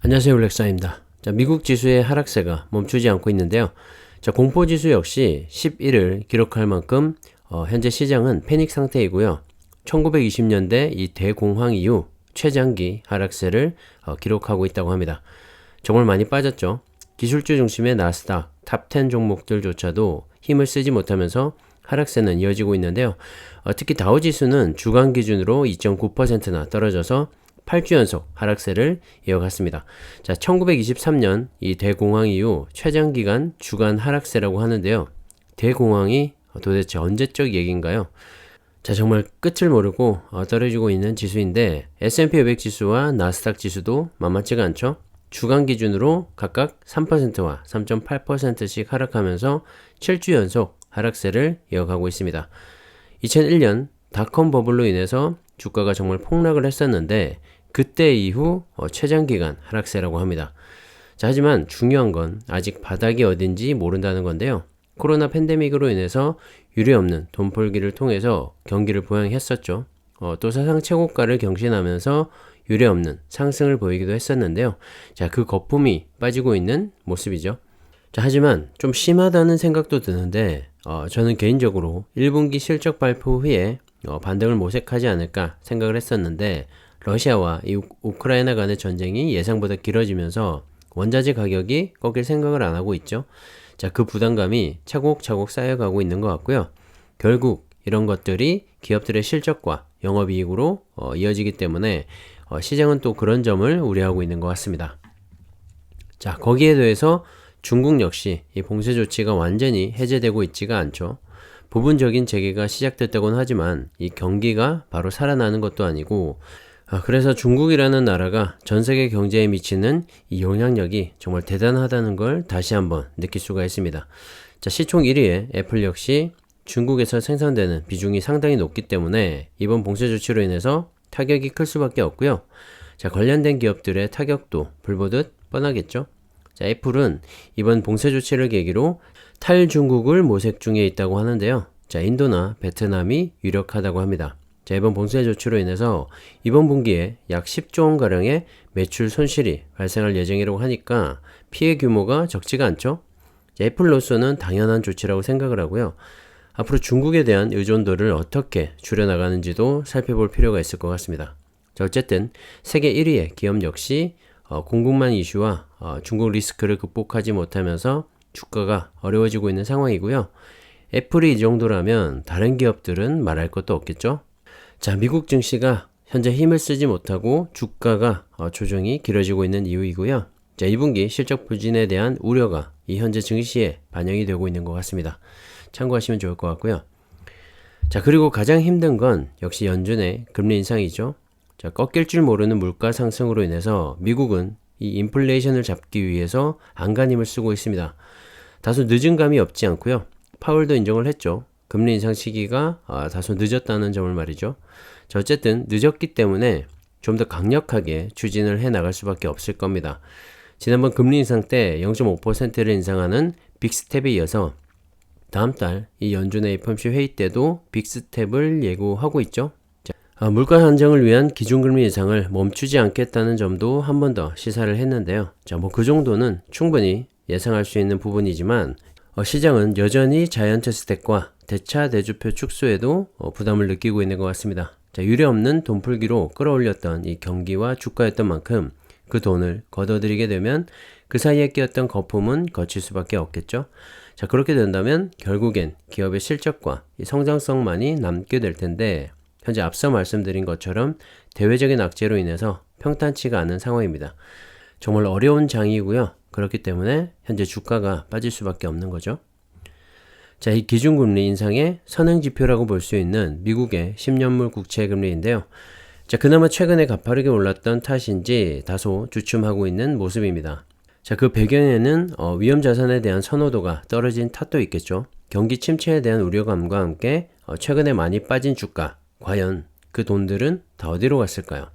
안녕하세요, 블랙사입니다. 미국 지수의 하락세가 멈추지 않고 있는데요. 공포지수 역시 11을 기록할 만큼 현재 시장은 패닉 상태이고요. 1920년대 이 대공황 이후 최장기 하락세를 기록하고 있다고 합니다. 정말 많이 빠졌죠. 기술주 중심의 나스닥, 탑10 종목들조차도 힘을 쓰지 못하면서 하락세는 이어지고 있는데요. 특히 다우지수는 주간 기준으로 2.9%나 떨어져서 8주 연속 하락세를 이어갔습니다. 1923년 이 대공황 이후 최장기간 주간 하락세라고 하는데요. 대공황이 도대체 언제적 얘기인가요? 정말 끝을 모르고 떨어지고 있는 지수인데 S&P 500 지수와 나스닥 지수도 만만치가 않죠. 주간 기준으로 각각 3%와 3.8%씩 하락하면서 7주 연속 하락세를 이어가고 있습니다. 2001년 닷컴 버블로 인해서 주가가 정말 폭락을 했었는데 그때 이후 최장기간 하락세라고 합니다. 하지만 중요한 건 아직 바닥이 어딘지 모른다는 건데요. 코로나 팬데믹으로 인해서 유례없는 돈벌기를 통해서 경기를 부양했었죠. 또 사상 최고가를 경신하면서 유례없는 상승을 보이기도 했었는데요. 그 거품이 빠지고 있는 모습이죠. 하지만 좀 심하다는 생각도 드는데 저는 개인적으로 1분기 실적 발표 후에 반등을 모색하지 않을까 생각을 했었는데 러시아와 이 우크라이나 간의 전쟁이 예상보다 길어지면서 원자재 가격이 꺾일 생각을 안 하고 있죠. 그 부담감이 차곡차곡 쌓여가고 있는 것 같고요. 결국 이런 것들이 기업들의 실적과 영업이익으로 이어지기 때문에 시장은 또 그런 점을 우려하고 있는 것 같습니다. 거기에 대해서 중국 역시 이 봉쇄 조치가 완전히 해제되고 있지가 않죠. 부분적인 재개가 시작됐다고는 하지만 이 경기가 바로 살아나는 것도 아니고 그래서 중국이라는 나라가 전 세계 경제에 미치는 이 영향력이 정말 대단하다는 걸 다시 한번 느낄 수가 있습니다. 시총 1위의 애플 역시 중국에서 생산되는 비중이 상당히 높기 때문에 이번 봉쇄 조치로 인해서 타격이 클 수밖에 없고요. 관련된 기업들의 타격도 불보듯 뻔하겠죠. 애플은 이번 봉쇄 조치를 계기로 탈중국을 모색 중에 있다고 하는데요. 인도나 베트남이 유력하다고 합니다. 이번 봉쇄 조치로 인해서 이번 분기에 약 10조 원가량의 매출 손실이 발생할 예정이라고 하니까 피해 규모가 적지가 않죠. 애플로서는 당연한 조치라고 생각을 하고요. 앞으로 중국에 대한 의존도를 어떻게 줄여나가는지도 살펴볼 필요가 있을 것 같습니다. 어쨌든 세계 1위의 기업 역시 공급망 이슈와 중국 리스크를 극복하지 못하면서 주가가 어려워지고 있는 상황이고요. 애플이 이 정도라면 다른 기업들은 말할 것도 없겠죠. 미국 증시가 현재 힘을 쓰지 못하고 주가가 조정이 길어지고 있는 이유이고요. 2분기 실적 부진에 대한 우려가 이 현재 증시에 반영이 되고 있는 것 같습니다. 참고하시면 좋을 것 같고요. 그리고 가장 힘든 건 역시 연준의 금리 인상이죠. 꺾일 줄 모르는 물가 상승으로 인해서 미국은 이 인플레이션을 잡기 위해서 안간힘을 쓰고 있습니다. 다소 늦은 감이 없지 않고요. 파월도 인정을 했죠. 금리 인상 시기가 다소 늦었다는 점을 말이죠. 어쨌든 늦었기 때문에 좀 더 강력하게 추진을 해 나갈 수밖에 없을 겁니다. 지난번 금리 인상 때 0.5%를 인상하는 빅스텝에 이어서 다음 달 이 연준의 FOMC 회의 때도 빅스텝을 예고하고 있죠. 물가 안정을 위한 기준금리 인상을 멈추지 않겠다는 점도 한 번 더 시사를 했는데요. 그 정도는 충분히 예상할 수 있는 부분이지만 시장은 여전히 자이언트 스택과 대차 대주표 축소에도 부담을 느끼고 있는 것 같습니다. 유례없는 돈풀기로 끌어올렸던 이 경기와 주가였던 만큼 그 돈을 걷어들이게 되면 그 사이에 끼었던 거품은 거칠 수밖에 없겠죠. 그렇게 된다면 결국엔 기업의 실적과 이 성장성만이 남게 될 텐데 현재 앞서 말씀드린 것처럼 대외적인 악재로 인해서 평탄치가 않은 상황입니다. 정말 어려운 장이고요. 그렇기 때문에 현재 주가가 빠질 수밖에 없는 거죠. 이 기준금리 인상의 선행지표라고 볼 수 있는 미국의 10년물 국채금리인데요. 그나마 최근에 가파르게 올랐던 탓인지 다소 주춤하고 있는 모습입니다. 그 배경에는 위험자산에 대한 선호도가 떨어진 탓도 있겠죠. 경기 침체에 대한 우려감과 함께 최근에 많이 빠진 주가, 과연 그 돈들은 다 어디로 갔을까요?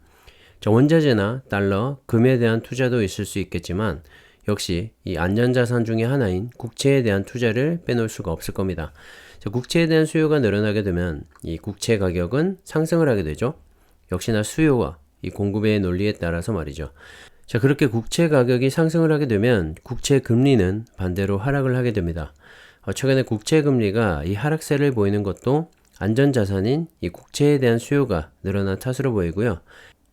원자재나 달러, 금에 대한 투자도 있을 수 있겠지만 역시 이 안전자산 중에 하나인 국채에 대한 투자를 빼놓을 수가 없을 겁니다. 국채에 대한 수요가 늘어나게 되면 이 국채 가격은 상승을 하게 되죠. 역시나 수요와 이 공급의 논리에 따라서 말이죠. 자, 그렇게 국채 가격이 상승을 하게 되면 국채 금리는 반대로 하락을 하게 됩니다. 최근에 국채 금리가 이 하락세를 보이는 것도 안전자산인 이 국채에 대한 수요가 늘어난 탓으로 보이고요.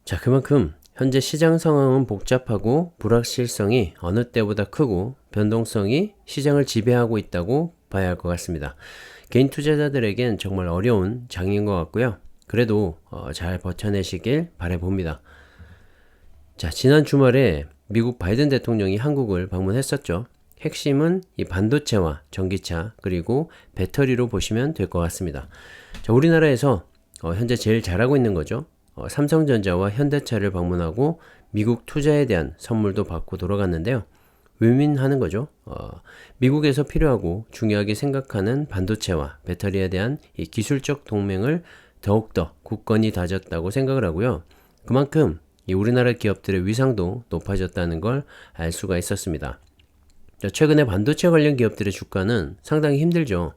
자, 그만큼 현재 시장 상황은 복잡하고 불확실성이 어느 때보다 크고 변동성이 시장을 지배하고 있다고 봐야 할 것 같습니다. 개인 투자자들에겐 정말 어려운 장인 것 같고요. 그래도 잘 버텨내시길 바라봅니다. 자, 지난 주말에 미국 바이든 대통령이 한국을 방문했었죠. 핵심은 이 반도체와 전기차 그리고 배터리로 보시면 될 것 같습니다. 자, 우리나라에서 현재 제일 잘하고 있는 거죠. 삼성전자와 현대차를 방문하고 미국 투자에 대한 선물도 받고 돌아갔는데요. 윈윈하는 거죠. 미국에서 필요하고 중요하게 생각하는 반도체와 배터리에 대한 이 기술적 동맹을 더욱더 굳건히 다졌다고 생각을 하고요. 그만큼 이 우리나라 기업들의 위상도 높아졌다는 걸 알 수가 있었습니다. 최근에 반도체 관련 기업들의 주가는 상당히 힘들죠.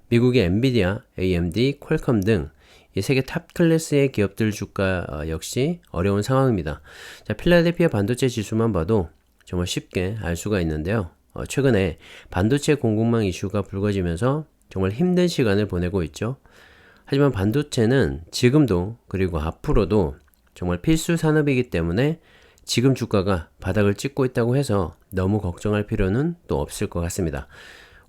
미국의 엔비디아, AMD, 퀄컴 등 이 세계 탑 클래스의 기업들 주가 역시 어려운 상황입니다. 자, 필라델피아 반도체 지수만 봐도 정말 쉽게 알 수가 있는데요. 최근에 반도체 공급망 이슈가 불거지면서 정말 힘든 시간을 보내고 있죠. 하지만 반도체는 지금도 그리고 앞으로도 정말 필수 산업이기 때문에 지금 주가가 바닥을 찍고 있다고 해서 너무 걱정할 필요는 또 없을 것 같습니다.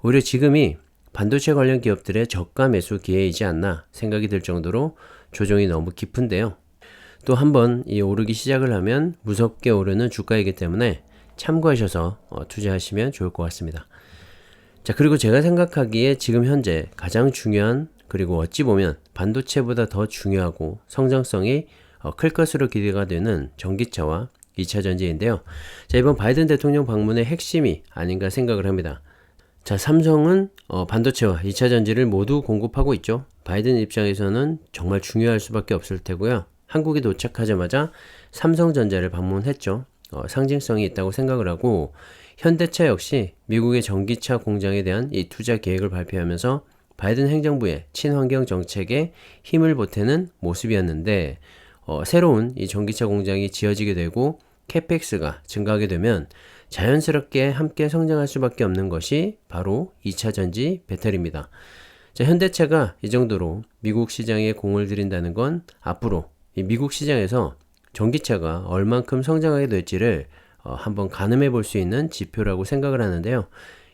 오히려 지금이 반도체 관련 기업들의 저가 매수 기회이지 않나 생각이 들 정도로 조정이 너무 깊은데요. 또 한번 이 오르기 시작을 하면 무섭게 오르는 주가이기 때문에 참고하셔서 투자하시면 좋을 것 같습니다. 자, 그리고 제가 생각하기에 지금 현재 가장 중요한 그리고 어찌 보면 반도체보다 더 중요하고 성장성이 클 것으로 기대가 되는 전기차와 2차전지인데요. 자, 이번 바이든 대통령 방문의 핵심이 아닌가 생각을 합니다. 자, 삼성은 반도체와 2차전지를 모두 공급하고 있죠. 바이든 입장에서는 정말 중요할 수밖에 없을 테고요. 한국에 도착하자마자 삼성전자를 방문했죠. 상징성이 있다고 생각을 하고 현대차 역시 미국의 전기차 공장에 대한 이 투자 계획을 발표하면서 바이든 행정부의 친환경 정책에 힘을 보태는 모습이었는데 새로운 이 전기차 공장이 지어지게 되고 캐펙스가 증가하게 되면 자연스럽게 함께 성장할 수밖에 없는 것이 바로 2차전지 배터리입니다. 자, 현대차가 이 정도로 미국 시장에 공을 들인다는 건 앞으로 이 미국 시장에서 전기차가 얼만큼 성장하게 될지를 한번 가늠해 볼 수 있는 지표라고 생각을 하는데요.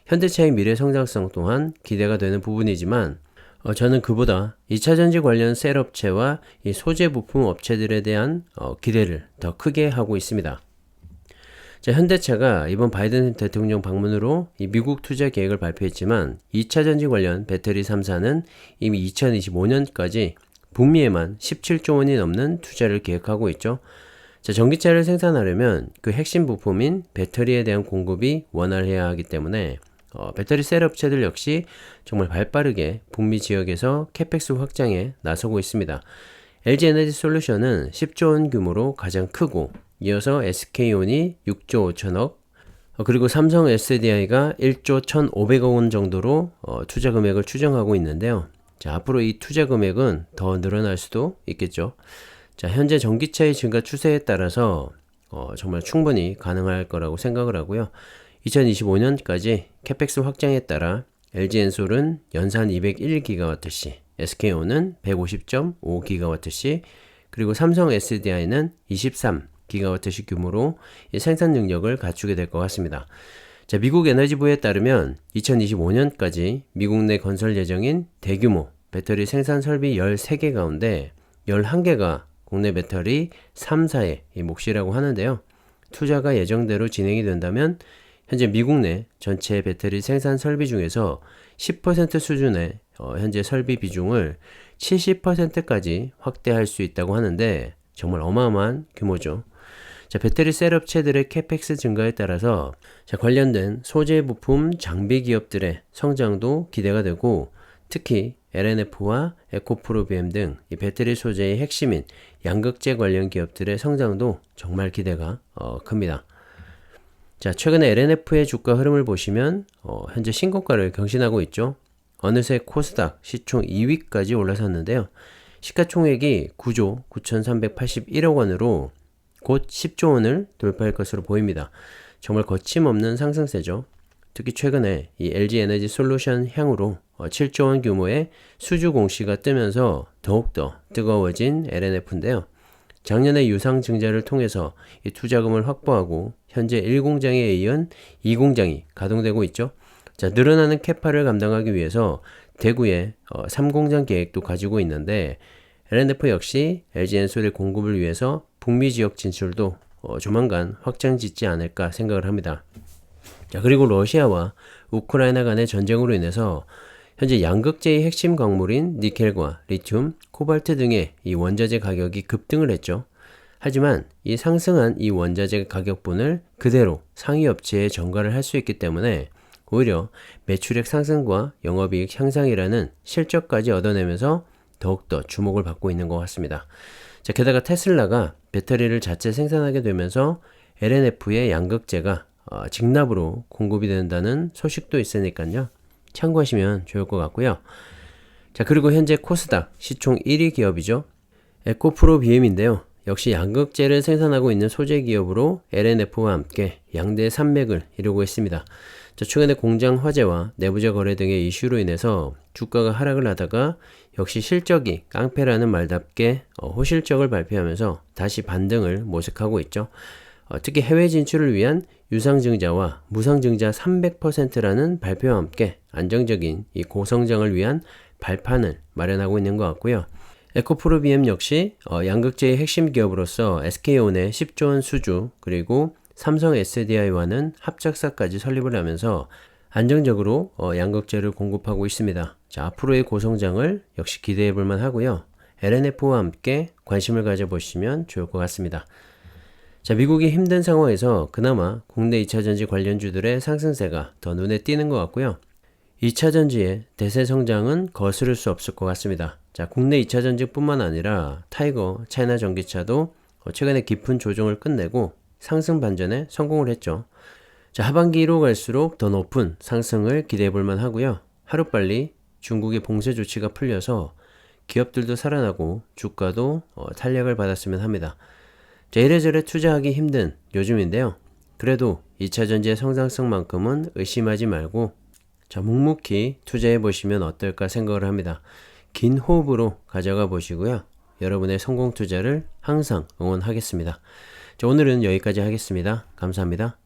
현대차의 미래 성장성 또한 기대가 되는 부분이지만 저는 그보다 2차전지 관련 셀 업체와 이 소재 부품 업체들에 대한 기대를 더 크게 하고 있습니다. 자, 현대차가 이번 바이든 대통령 방문으로 이 미국 투자 계획을 발표했지만 2차전지 관련 배터리 3사는 이미 2025년까지 북미에만 17조 원이 넘는 투자를 계획하고 있죠. 자, 전기차를 생산하려면 그 핵심 부품인 배터리에 대한 공급이 원활해야 하기 때문에 배터리 셀 업체들 역시 정말 발빠르게 북미 지역에서 캐펙스 확장에 나서고 있습니다. LG 에너지 솔루션은 10조 원 규모로 가장 크고 이어서 SK온이 6조 5천억 그리고 삼성 SDI가 1조 1,500억 원 정도로 투자 금액을 추정하고 있는데요. 자, 앞으로 이 투자 금액은 더 늘어날 수도 있겠죠. 자, 현재 전기차의 증가 추세에 따라서 정말 충분히 가능할 거라고 생각을 하고요. 2025년까지 캐펙스 확장에 따라 LG엔솔은 연산 201GWh, SK온은 150.5GWh, 그리고 삼성 SDI는 23GWh 규모로 생산 능력을 갖추게 될 것 같습니다. 자, 미국 에너지부에 따르면 2025년까지 미국 내 건설 예정인 대규모 배터리 생산 설비 13개 가운데 11개가 국내 배터리 3사의 몫이라고 하는데요. 투자가 예정대로 진행이 된다면 현재 미국 내 전체 배터리 생산 설비 중에서 10% 수준의 현재 설비 비중을 70%까지 확대할 수 있다고 하는데 정말 어마어마한 규모죠. 자, 배터리 셀 업체들의 캐펙스 증가에 따라서 관련된 소재 부품 장비 기업들의 성장도 기대가 되고 특히 LNF와 에코프로비엠 등 이 배터리 소재의 핵심인 양극재 관련 기업들의 성장도 정말 기대가 큽니다. 자, 최근에 LNF의 주가 흐름을 보시면 현재 신고가를 경신하고 있죠. 어느새 코스닥 시총 2위까지 올라섰는데요. 시가총액이 9조 9,381억 원으로 곧 10조 원을 돌파할 것으로 보입니다. 정말 거침없는 상승세죠. 특히 최근에 이 LG 에너지 솔루션 향후로 7조 원 규모의 수주 공시가 뜨면서 더욱더 뜨거워진 LNF인데요. 작년에 유상증자를 통해서 이 투자금을 확보하고 현재 1공장에 이은 2공장이 가동되고 있죠. 자, 늘어나는 캐파를 감당하기 위해서 대구에 3공장 계획도 가지고 있는데 LNF 역시 LG엔솔의 공급을 위해서 북미 지역 진출도 조만간 확장 짓지 않을까 생각을 합니다. 자, 그리고 러시아와 우크라이나 간의 전쟁으로 인해서 현재 양극재의 핵심 광물인 니켈과 리튬, 코발트 등의 이 원자재 가격이 급등을 했죠. 하지만 이 상승한 이 원자재 가격분을 그대로 상위 업체에 전가를 할 수 있기 때문에 오히려 매출액 상승과 영업이익 향상이라는 실적까지 얻어내면서 더욱더 주목을 받고 있는 것 같습니다. 자, 게다가 테슬라가 배터리를 자체 생산하게 되면서 LNF의 양극재가 직납으로 공급이 된다는 소식도 있으니까요. 참고하시면 좋을 것 같고요. 자, 그리고 현재 코스닥 시총 1위 기업이죠. 에코프로 BM인데요. 역시 양극재를 생산하고 있는 소재 기업으로 LNF와 함께 양대 산맥을 이루고 있습니다. 자, 최근에 공장 화재와 내부자 거래 등의 이슈로 인해서 주가가 하락을 하다가 역시 실적이 깡패라는 말답게 호실적을 발표하면서 다시 반등을 모색하고 있죠. 특히 해외 진출을 위한 유상증자와 무상증자 300%라는 발표와 함께 안정적인 이 고성장을 위한 발판을 마련하고 있는 것 같고요. 에코프로 BM 역시 양극재의 핵심 기업으로서 SK온의 10조 원 수주 그리고 삼성 SDI와는 합작사까지 설립을 하면서 안정적으로 양극재를 공급하고 있습니다. 자, 앞으로의 고성장을 역시 기대해 볼 만하고요. LNF와 함께 관심을 가져보시면 좋을 것 같습니다. 자, 미국이 힘든 상황에서 그나마 국내 2차전지 관련주들의 상승세가 더 눈에 띄는 것 같고요. 2차전지의 대세 성장은 거스를 수 없을 것 같습니다. 자, 국내 2차전지 뿐만 아니라 타이거, 차이나 전기차도 최근에 깊은 조정을 끝내고 상승 반전에 성공을 했죠. 자, 하반기로 갈수록 더 높은 상승을 기대해 볼 만하고요. 하루빨리 중국의 봉쇄 조치가 풀려서 기업들도 살아나고 주가도 탄력을 받았으면 합니다. 자, 이래저래 투자하기 힘든 요즘인데요. 그래도 2차전지의 성장성만큼은 의심하지 말고 자, 묵묵히 투자해 보시면 어떨까 생각을 합니다. 긴 호흡으로 가져가 보시고요. 여러분의 성공 투자를 항상 응원하겠습니다. 자, 오늘은 여기까지 하겠습니다. 감사합니다.